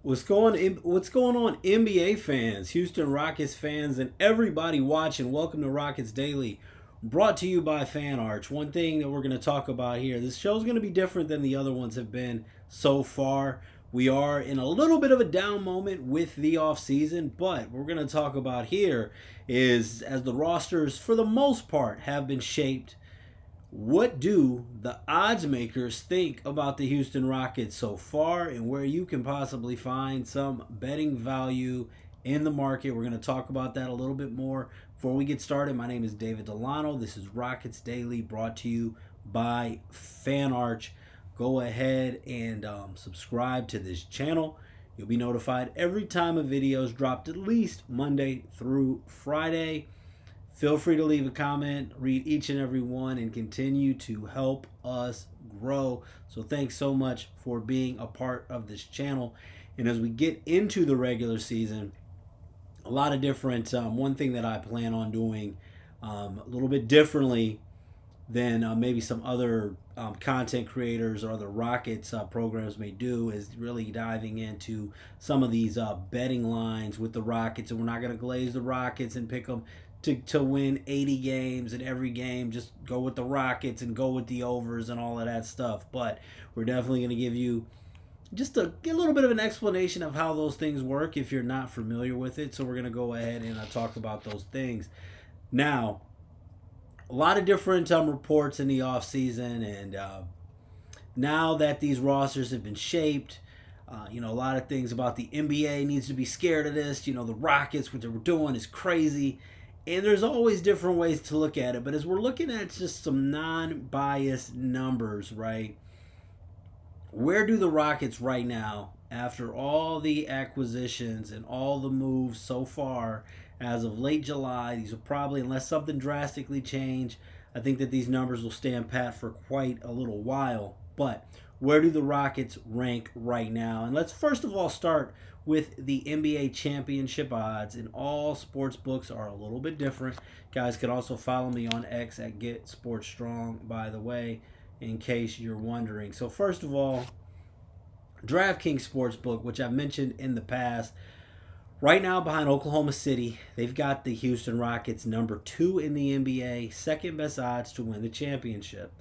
What's going on, NBA fans, Houston Rockets fans, and everybody watching? Welcome to Rockets Daily, brought to you by Fan Arch. One thing that we're going to talk about here, this show's going to be different than the other ones have been so far. We are in a little bit of a down moment with the off season, but what we're going to talk about here is, as the rosters for the most part have been shaped, what do the odds makers think about the Houston Rockets so far, and where you can possibly find some betting value in the market? We're going to talk about that a little bit more. Before we get started, my name is David Delano. This is Rockets Daily, brought to you by Fan Arch. Go ahead and subscribe to this channel. You'll be notified every time a video is dropped, at least Monday through Friday. Feel free to leave a comment, read each and every one, and continue to help us grow. So thanks so much for being a part of this channel. And as we get into the regular season, a lot of different, one thing that I plan on doing a little bit differently than maybe some other content creators or other Rockets programs may do, is really diving into some of these betting lines with the Rockets. And we're not going to glaze the Rockets and pick them to win 80 games in every game. Just go with the Rockets and go with the overs and all of that stuff. But we're definitely going to give you just a little bit of an explanation of how those things work if you're not familiar with it. So we're going to go ahead and talk about those things. Now, a lot of different reports in the offseason, and now that these rosters have been shaped, a lot of things about the NBA needs to be scared of this. The Rockets, what they were doing is crazy. And there's always different ways to look at it. But as we're looking at just some non-biased numbers, right? Where do the Rockets right now, after all the acquisitions and all the moves so far as of late July, these will probably, unless something drastically change, I think that these numbers will stand pat for quite a little while. But where do the Rockets rank right now? And let's first of all start with the NBA championship odds. And all sports books are a little bit different. Guys can also follow me on X at Get Sports Strong, by the way, in case you're wondering. So first of all, DraftKings Sportsbook, which I've mentioned in the past, right now behind Oklahoma City, they've got the Houston Rockets number 2 in the NBA, second best odds to win the championship.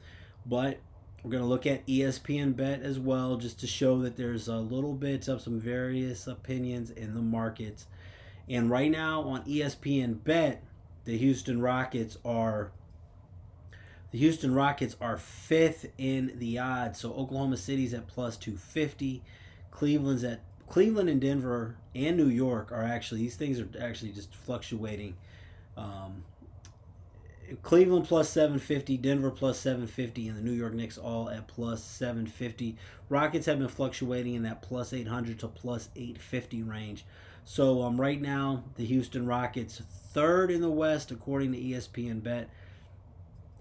But we're going to look at ESPN Bet as well, just to show that there's a little bit of some various opinions in the markets. And right now on ESPN Bet, the Houston Rockets are 5th in the odds. So Oklahoma City's at plus 250. Cleveland and Denver and New York are actually, these things are actually just fluctuating. Cleveland plus 750, Denver plus 750, and the New York Knicks all at plus 750. Rockets have been fluctuating in that plus 800 to plus 850 range. So right now, the Houston Rockets 3rd in the West according to ESPN Bet,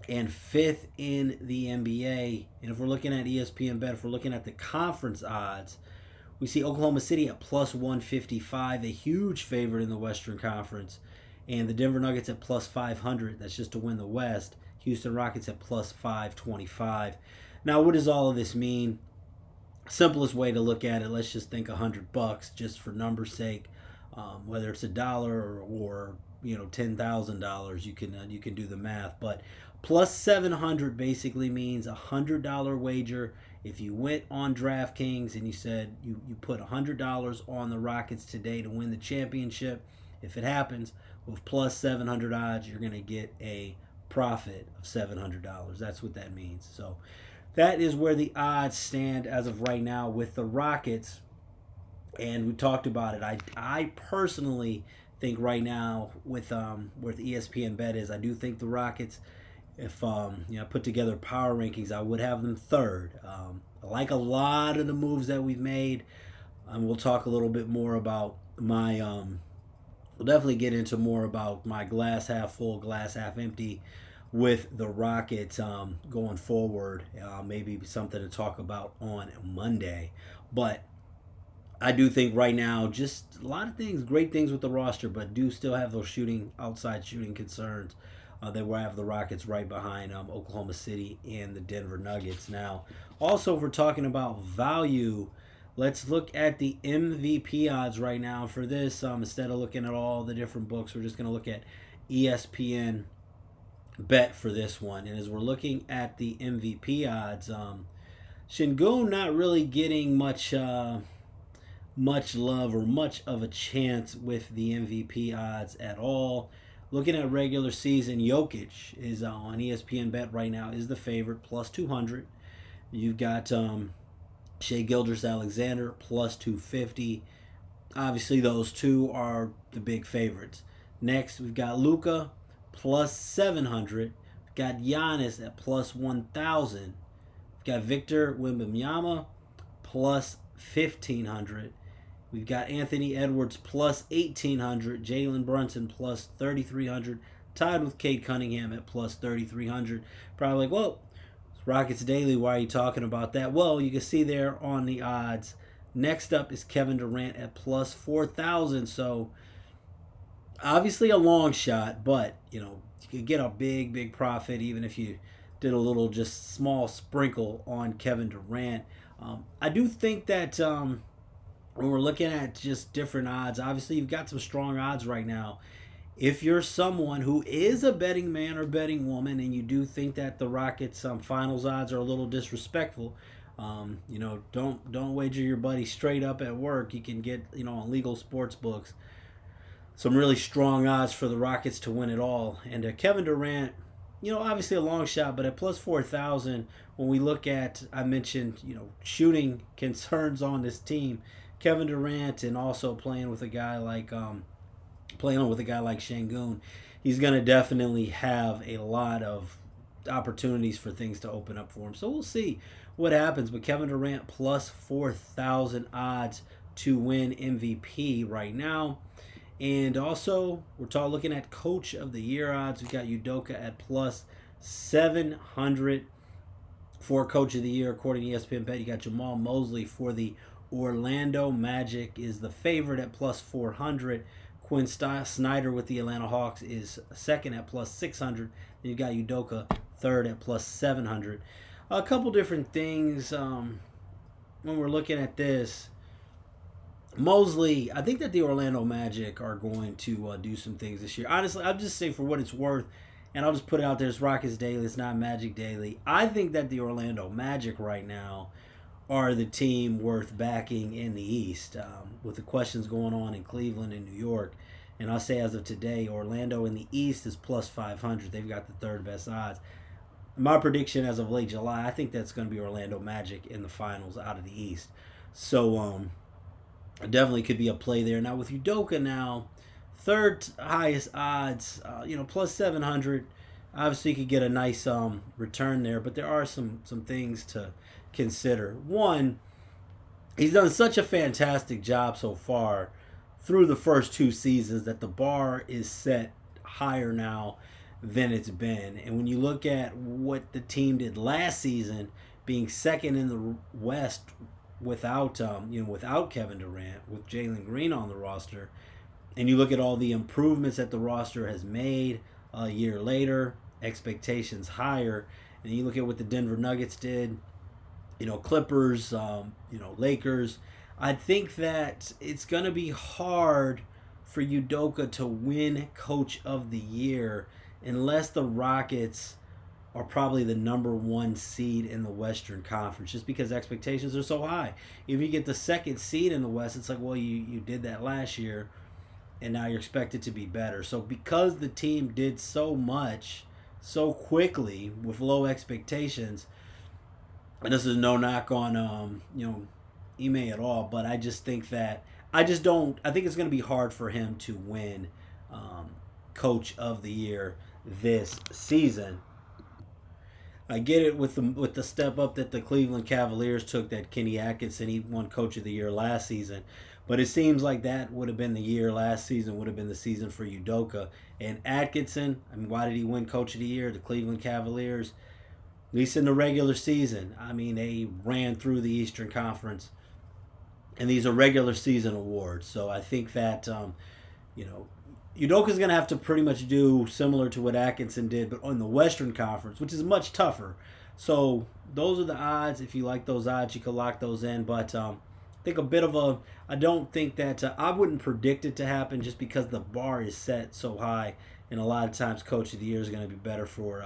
and 5th in the NBA. And if we're looking at ESPN Bet, if we're looking at the conference odds, we see Oklahoma City at plus 155, a huge favorite in the Western Conference. And the Denver Nuggets at plus 500. That's just to win the West. Houston Rockets at plus 525. Now, what does all of this mean? Simplest way to look at it, let's just think $100 just for numbers' sake. Whether it's $1 or $10,000, you can do the math. But plus 700 basically means $100 wager. If you went on DraftKings and you said you put $100 on the Rockets today to win the championship, if it happens, with plus 700 odds, you're going to get a profit of $700. That's what that means. So that is where the odds stand as of right now with the Rockets. And we talked about it. I personally think right now with where the ESPN Bet is, I do think the Rockets, if I put together power rankings, I would have them 3rd. I like a lot of the moves that we've made. We'll talk a little bit more about my we'll definitely get into more about my glass half full, glass half empty with the Rockets going forward. Maybe something to talk about on Monday. But I do think right now, just a lot of things, great things with the roster, but do still have those outside shooting concerns that will have the Rockets right behind Oklahoma City and the Denver Nuggets. Now, also, if we're talking about value, Let's look at the MVP odds right now for this. Instead of looking at all the different books, we're just going to look at ESPN bet for this one. And as we're looking at the MVP odds, Shingun not really getting much love or much of a chance with the MVP odds at all. Looking at regular season, Jokic is on ESPN bet right now, is the favorite, plus 200. You've got Shea Gilgeous-Alexander, plus 250. Obviously, those two are the big favorites. Next, we've got Luka, plus 700. We've got Giannis at plus 1,000. We've got Victor Wembanyama, plus 1,500. We've got Anthony Edwards plus 1,800, Jalen Brunson plus 3,300, tied with Cade Cunningham at plus 3,300. Probably like, well, it's Rockets Daily, why are you talking about that? Well, you can see there on the odds. Next up is Kevin Durant at plus 4,000. So obviously a long shot, but you could get a big profit even if you did a little just small sprinkle on Kevin Durant. I do think that when we're looking at just different odds, obviously you've got some strong odds right now. If you're someone who is a betting man or betting woman and you do think that the Rockets finals odds are a little disrespectful, don't wager your buddy straight up at work. You can get, on legal sports books, some really strong odds for the Rockets to win it all. And Kevin Durant, obviously a long shot, but at plus 4,000, when we look at, I mentioned, shooting concerns on this team, Kevin Durant, and also playing with a guy like Şengün, he's going to definitely have a lot of opportunities for things to open up for him. So we'll see what happens. But Kevin Durant plus 4,000 odds to win MVP right now. And also, we're looking at Coach of the Year odds. We've got Udoka at plus 700 for Coach of the Year, according to ESPN Bet. You got Jamal Mosley for the Orlando Magic is the favorite at plus 400. Quinn Snyder with the Atlanta Hawks is second at plus 600. Then you got Udoka third at plus 700. A couple different things when we're looking at this. Mosley, I think that the Orlando Magic are going to do some things this year. Honestly, I'll just say for what it's worth, and I'll just put it out there, it's Rockets Daily, it's not Magic Daily. I think that the Orlando Magic right now are the team worth backing in the East, with the questions going on in Cleveland and New York. And I'll say as of today, Orlando in the East is plus 500. They've got the third best odds. My prediction as of late July, I think that's going to be Orlando Magic in the finals out of the East. So definitely could be a play there. Now with Udoka now, third highest odds, plus 700. Obviously you could get a nice return there, but there are some things to consider. One, he's done such a fantastic job so far through the first two seasons that the bar is set higher now than it's been. And when you look at what the team did last season, being second in the West without Kevin Durant, with Jalen Green on the roster, and you look at all the improvements that the roster has made a year later, expectations higher, and you look at what the Denver Nuggets did, Clippers, Lakers. I think that it's going to be hard for Udoka to win Coach of the Year unless the Rockets are probably the number one seed in the Western Conference, just because expectations are so high. If you get the second seed in the West, it's like, well, you did that last year, and now you're expected to be better. So because the team did so much so quickly with low expectations, and this is no knock on Ime at all, but I just think that I think it's going to be hard for him to win Coach of the Year this season. I get it with the step up that the Cleveland Cavaliers took, that Kenny Atkinson, he won Coach of the Year last season. But it seems like that would have been the year last season, would have been the season for Udoka. And Atkinson, why did he win Coach of the Year? The Cleveland Cavaliers, at least in the regular season, they ran through the Eastern Conference. And these are regular season awards. So I think that, Udoka's going to have to pretty much do similar to what Atkinson did, but on the Western Conference, which is much tougher. So those are the odds. If you like those odds, you can lock those in. But think a bit of a. I don't think that I wouldn't predict it to happen just because the bar is set so high, and a lot of times Coach of the Year is going to be better for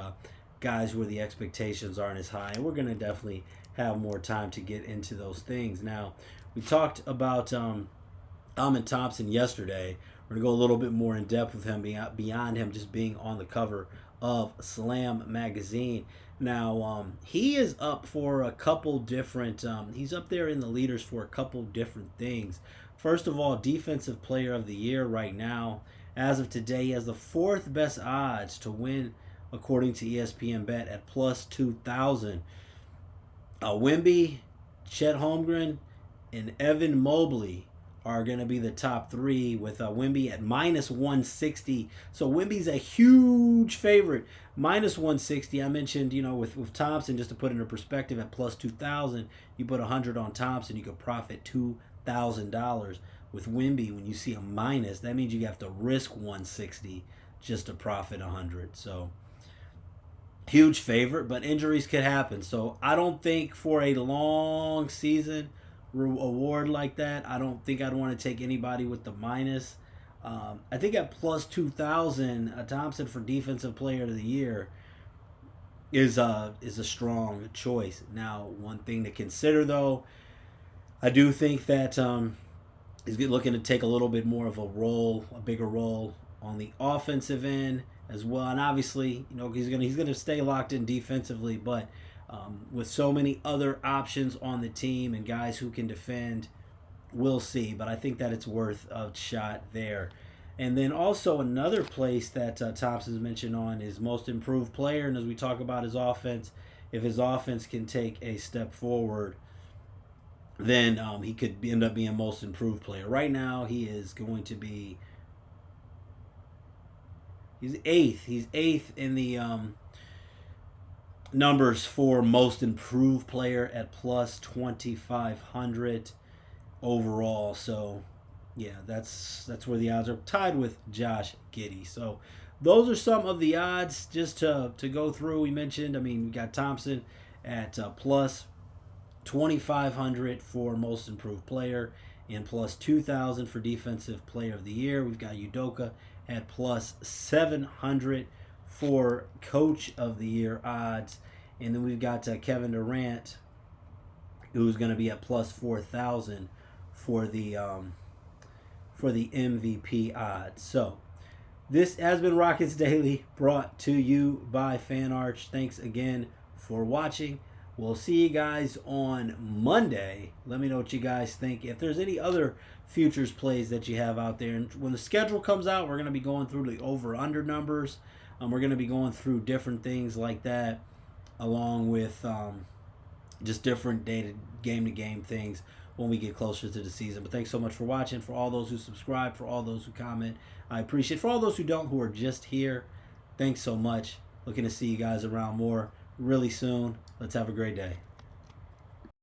guys where the expectations aren't as high, and we're going to definitely have more time to get into those things. Now, we talked about Amin Thompson yesterday. We're going to go a little bit more in depth with him beyond him just being on the cover of Slam magazine. Now, he is up for a couple different, he's up there in the leaders for a couple different things. First of all, Defensive Player of the Year right now. As of today, he has the fourth best odds to win, according to ESPN Bet, at plus 2,000. Wemby, Chet Holmgren, and Evan Mobley are going to be the top three, with Wemby at minus 160. So Wemby's a huge favorite. Minus 160. I mentioned, with Thompson, just to put into perspective, at plus 2,000, you put 100 on Thompson, you could profit $2,000. With Wemby, when you see a minus, that means you have to risk 160 just to profit 100. So huge favorite, but injuries could happen. So I don't think for a long season award like that, I don't think I'd want to take anybody with the minus. I think at plus 2,000, Thompson for Defensive Player of the Year is a strong choice. Now, one thing to consider though, I do think that he's looking to take a little bit more of a bigger role on the offensive end as well. And obviously, he's gonna stay locked in defensively, but with so many other options on the team and guys who can defend, we'll see. But I think that it's worth a shot there. And then also another place that Thompson's mentioned on is Most Improved Player. And as we talk about his offense, if his offense can take a step forward, then he could end up being Most Improved Player. Right now, he is going to be... He's eighth. He's eighth in the numbers for Most Improved Player at plus 2,500 overall. So, yeah, that's where the odds are, tied with Josh Giddey. So, those are some of the odds just to go through. We mentioned, we got Thompson at plus 2,500 for Most Improved Player and plus 2,000 for Defensive Player of the Year. We've got Udoka at plus 700 for Coach of the Year odds. And then we've got Kevin Durant, who's going to be at plus 4,000 for the MVP odds. So this has been Rockets Daily, brought to you by FanArch. Thanks again for watching. We'll see you guys on Monday. Let me know what you guys think. If there's any other futures plays that you have out there. And when the schedule comes out, we're going to be going through the over-under numbers. We're going to be going through different things like that, along with just different game-to-game things when we get closer to the season. But thanks so much for watching. For all those who subscribe, for all those who comment, I appreciate it. For all those who don't, who are just here, thanks so much. Looking to see you guys around more really soon. Let's have a great day.